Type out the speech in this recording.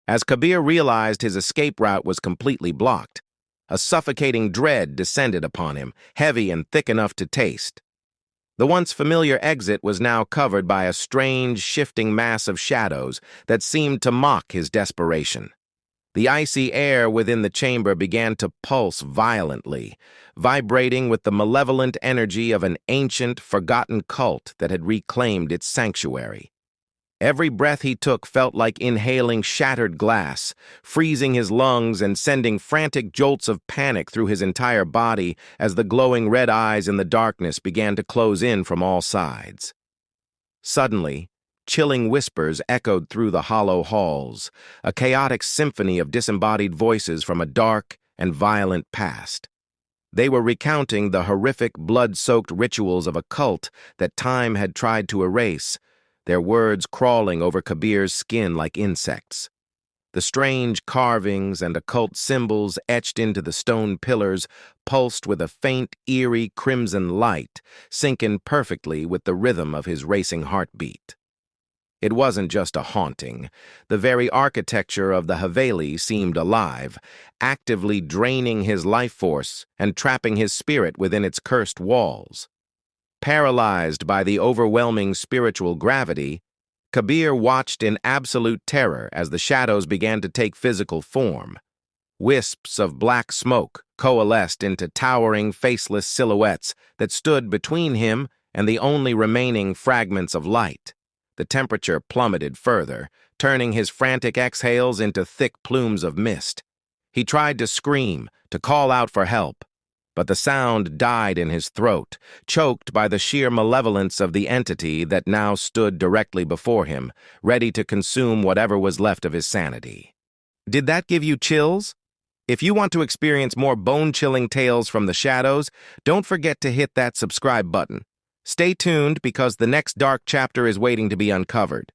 As Kabir realized his escape route was completely blocked, a suffocating dread descended upon him, heavy and thick enough to taste. The once familiar exit was now covered by a strange, shifting mass of shadows that seemed to mock his desperation. The icy air within the chamber began to pulse violently, vibrating with the malevolent energy of an ancient, forgotten cult that had reclaimed its sanctuary. Every breath he took felt like inhaling shattered glass, freezing his lungs and sending frantic jolts of panic through his entire body as the glowing red eyes in the darkness began to close in from all sides. Suddenly, chilling whispers echoed through the hollow halls, a chaotic symphony of disembodied voices from a dark and violent past. They were recounting the horrific, blood-soaked rituals of a cult that time had tried to erase, their words crawling over Kabir's skin like insects. The strange carvings and occult symbols etched into the stone pillars pulsed with a faint, eerie crimson light, syncing perfectly with the rhythm of his racing heartbeat. It wasn't just a haunting. The very architecture of the Haveli seemed alive, actively draining his life force and trapping his spirit within its cursed walls. Paralyzed by the overwhelming spiritual gravity, Kabir watched in absolute terror as the shadows began to take physical form. Wisps of black smoke coalesced into towering, faceless silhouettes that stood between him and the only remaining fragments of light. The temperature plummeted further, turning his frantic exhales into thick plumes of mist. He tried to scream, to call out for help, but the sound died in his throat, choked by the sheer malevolence of the entity that now stood directly before him, ready to consume whatever was left of his sanity. Did that give you chills? If you want to experience more bone-chilling tales from the shadows, don't forget to hit that subscribe button. Stay tuned because the next dark chapter is waiting to be uncovered.